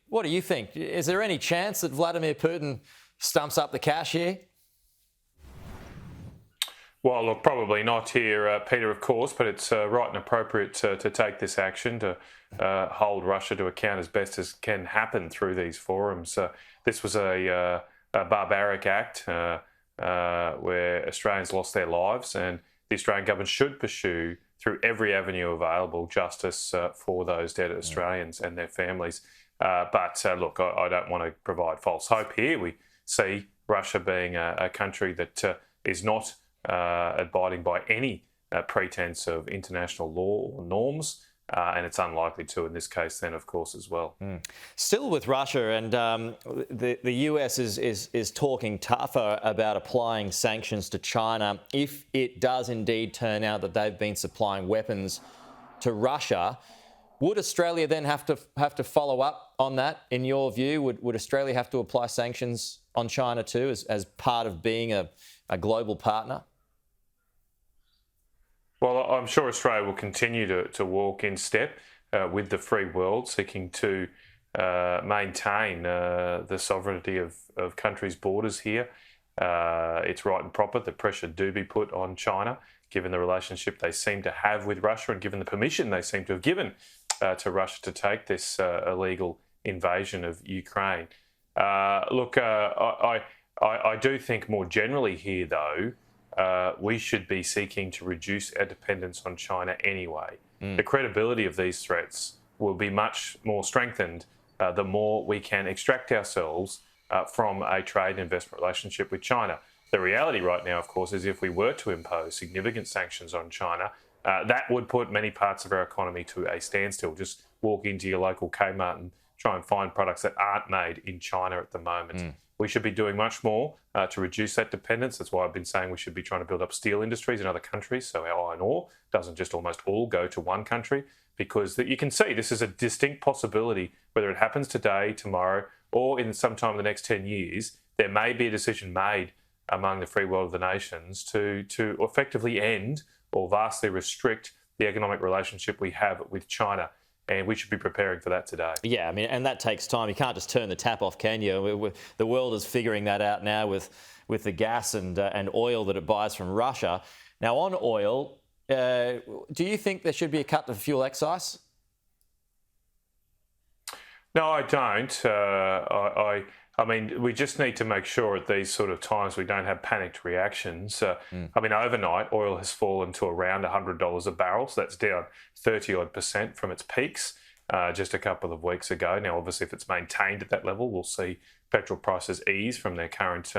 What do you think? Is there any chance that Vladimir Putin stumps up the cash here? Well, look, probably not here, Peter, of course, but it's right and appropriate to take this action to hold Russia to account as best as can happen through these forums. This was a barbaric act where Australians lost their lives, and the Australian government should pursue through every avenue available justice for those dead Australians and their families. But look, I don't want to provide false hope here. We see Russia being a country that is not abiding by any pretense of international law or norms, and it's unlikely to in this case then, of course, as well. Still with Russia, and the US is talking tougher about applying sanctions to China if it does indeed turn out that they've been supplying weapons to Russia. Would Australia then have to follow up on that, in your view? Would Australia have to apply sanctions on China too as part of being a global partner? Well, I'm sure Australia will continue to walk in step with the free world, seeking to maintain the sovereignty of countries' borders here. It's right and proper that pressure do be put on China, given the relationship they seem to have with Russia and given the permission they seem to have given to Russia to take this illegal invasion of Ukraine. Look, I do think more generally here, though, we should be seeking to reduce our dependence on China anyway. The credibility of these threats will be much more strengthened the more we can extract ourselves from a trade and investment relationship with China. The reality right now, of course, is if we were to impose significant sanctions on China, that would put many parts of our economy to a standstill. Just walk into your local Kmart and try and find products that aren't made in China at the moment. We should be doing much more to reduce that dependence. That's why I've been saying we should be trying to build up steel industries in other countries so our iron ore doesn't just almost all go to one country, because you can see this is a distinct possibility, whether it happens today, tomorrow, or in sometime in the next 10 years, there may be a decision made among the free world of the nations to effectively end or vastly restrict the economic relationship we have with China. And we should be preparing for that today. Yeah, I mean, and that takes time. You can't just turn the tap off, can you? The world is figuring that out now with the gas and oil that it buys from Russia. Now, on oil, do you think there should be a cut to fuel excise? No, I don't. I mean, we just need to make sure at these sort of times we don't have panicked reactions. I mean, overnight, oil has fallen to around $100 a barrel, so that's down 30-odd% from its peaks just a couple of weeks ago. Now, obviously, if it's maintained at that level, we'll see petrol prices ease from their current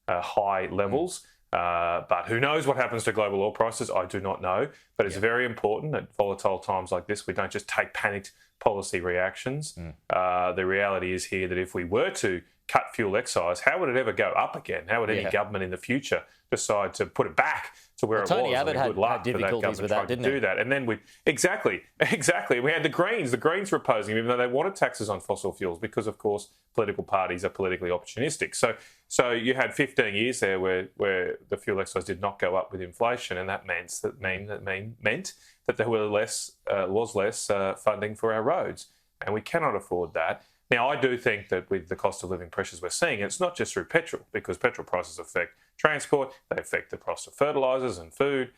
high levels. But who knows what happens to global oil prices? I do not know. But it's very important at volatile times like this, we don't just take panicked policy reactions. The reality is here that if we were to cut fuel excise, how would it ever go up again? How would any government in the future decide to put it back to where it was? Tony Abbott had difficulties with that, didn't he? Do that. And then exactly. We had the Greens. The Greens were opposing him, even though they wanted taxes on fossil fuels because, of course, political parties are politically opportunistic. So you had 15 years there where the fuel excise did not go up with inflation, and that meant that there was less funding for our roads, and we cannot afford that. Now, I do think that with the cost of living pressures we're seeing, it's not just through petrol, because petrol prices affect transport, they affect the cost of fertilisers and food.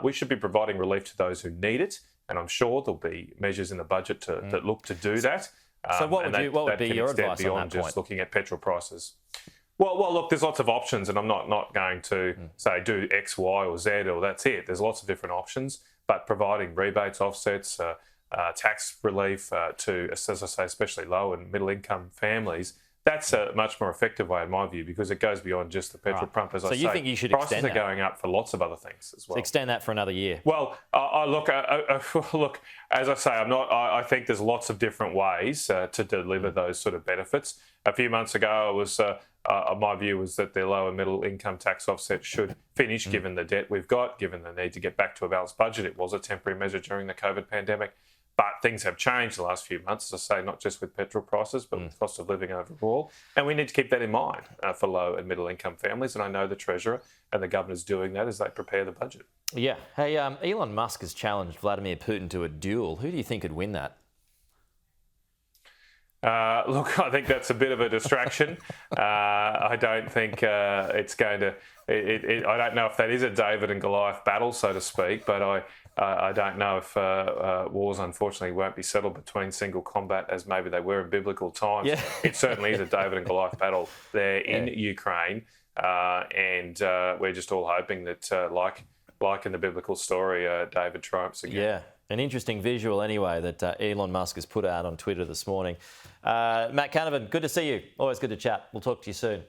We should be providing relief to those who need it, and I'm sure there'll be measures in the budget that look to do that. So what would be your advice on that point? Just looking at petrol prices. Well, look, there's lots of options, and I'm not going to say do X, Y, or Z, or that's it. There's lots of different options, but providing rebates, offsets, tax relief to, as I say, especially low and middle income families, that's a much more effective way, in my view, because it goes beyond just the petrol pump. As I say, you think you should prices extend are going up for lots of other things as well. So extend that for another year. Well, look, as I say, I think there's lots of different ways to deliver those sort of benefits. A few months ago, my view was that the low and middle income tax offset should finish, given the debt we've got, given the need to get back to a balanced budget. It was a temporary measure during the COVID pandemic. But things have changed the last few months, as I say, not just with petrol prices, but with cost of living overall. And we need to keep that in mind for low and middle income families. And I know the Treasurer and the Governor is doing that as they prepare the budget. Yeah. Hey, Elon Musk has challenged Vladimir Putin to a duel. Who do you think could win that? Look, I think that's a bit of a distraction. I don't think it's going to. I don't know if that is a David and Goliath battle, so to speak, but I don't know if wars, unfortunately, won't be settled between single combat as maybe they were in biblical times. Yeah. It certainly is a David and Goliath battle there in Ukraine, and we're just all hoping that, like in the biblical story, David triumphs again. Yeah. An interesting visual anyway that Elon Musk has put out on Twitter this morning. Matt Canavan, good to see you. Always good to chat. We'll talk to you soon.